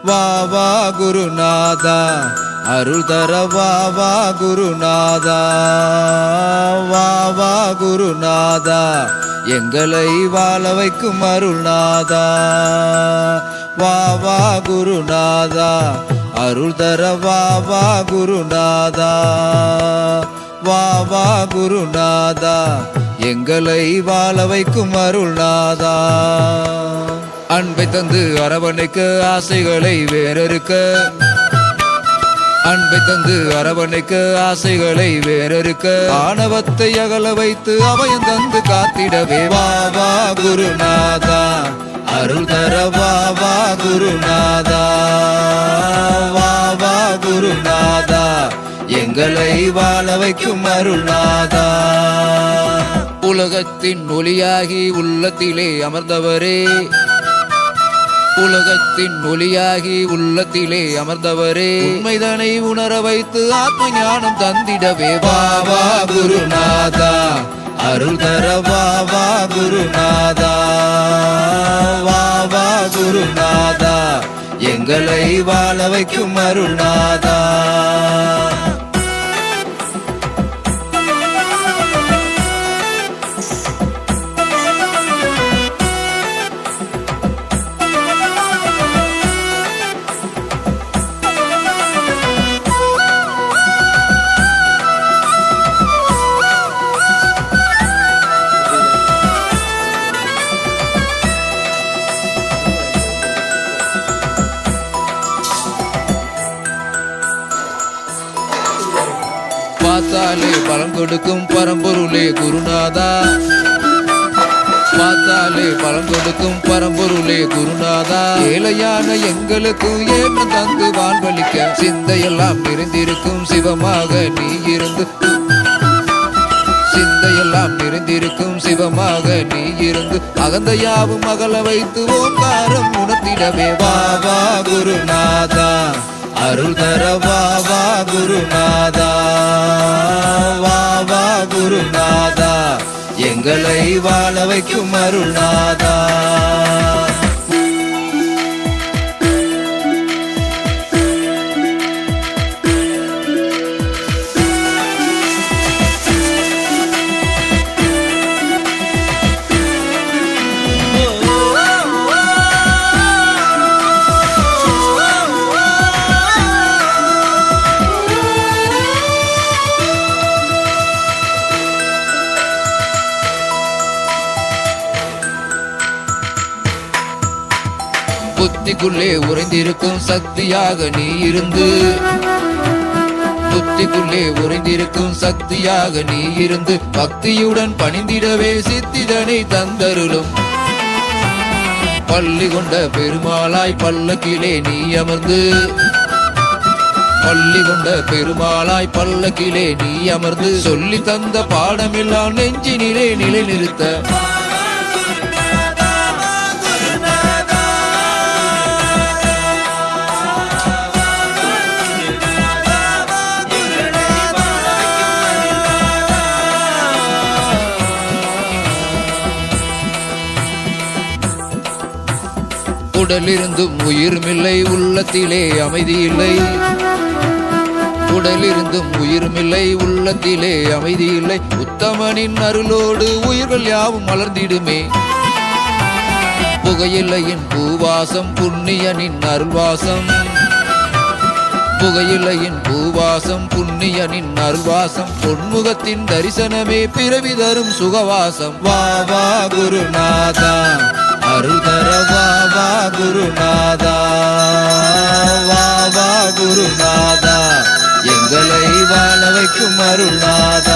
வா வா குருநாதா அருள் தர வா வா குருநாதா வா வா குருநாதா எங்களை வாழ வைக்கும் அருள்நாதா வா வா குருநாதா அருள் தர வா வா குருநாதா வா வா குருநாதா எங்களை வாழ வைக்கும் அருள்நாதா அன்பை தந்து அரவணைக்க ஆசைகளை வேறறுக்க அன்பை தந்து அரவணைக்க ஆசைகளை வேறறுக்க ஆணவத்தை அகல வைத்து அபயம் தந்து காத்திடவே வா வா குருநாதா அருள் தர வா வா குருநாதா வா வா குருநாதா எங்களை வாழ வைக்கும் அருள்நாதா உலகத்தின் ஒளியாகி உள்ளத்திலே அமர்ந்தவரே உலகத்தின் ஒளியாகி உள்ளத்திலே அமர்ந்தவரே உண்மைதனை உணர வைத்து ஆத்ம ஞானம் தந்திடவே வா வா குருநாதா அருள் தர வா வா குருநாதா வா வா குருநாதா எங்களை வாழ வைக்கும் அருள்நாதா பார்த்தாலே பலன் கொடுக்கும் பரம்பொருளே குருநாதா பார்த்தாலே பலன் கொடுக்கும் பரம்பொருளே குருநாதா ஏழையான எங்களுக்கு ஏற்றம் தந்து வாழ்வழிக்க சிந்தையெல்லாம் நிறைந்திருக்கும் சிவமாக நீ இருந்து சிந்தையெல்லாம் நிறைந்திருக்கும் சிவமாக நீ இருந்து அகந்தையாவும் அகல வைத்து ஓங்காரம் உணர்த்திடவே வா வா குருநாதா அருள் தர வா வா குருநாதா வா வா குருநாதா எங்களை வாழ வைக்கும் அருள்நாதா புத்திக்குள்ளே உறைந்திருக்கும் சக்தியாக நீ இருந்து புத்திக்குள்ளே உறைந்திருக்கும் சக்தியாக நீ இருந்து பக்தியுடன் பணிந்திடவே சித்திதனை தந்தருளும் பள்ளி கொண்ட பெருமாளாய் பல்லக்கிலே நீ அமர்ந்து பள்ளி கொண்ட பெருமாளாய் பல்லக்கிலே நீ அமர்ந்து சொல்லி தந்த பாடமெல்லாம் நெஞ்சினிலே நிலை நிறுத்த உடலிருந்தும் உயிர்மில்லை உள்ளத்திலே அமைதி இல்லை உடலிருந்தும் உயிர்மில்லை உள்ளத்திலே அமைதி இல்லை உத்தமனின் அருளோடு உயிர்கள் யாவும் மலர்ந்திடுமே புகையிலையின் பூவாசம் புண்ணியனின் அருள்வாசம் புகையிலையின் பூவாசம் புண்ணியனின் அருள்வாசம் பொன்முகத்தின் தரிசனமே பிறவி தரும் சுகவாசம் வா வா குருநாதா அருள் தர வா வா குருநாதா வா வா குருநாதா எங்களை வாழ வைக்கும் அருள்நாதா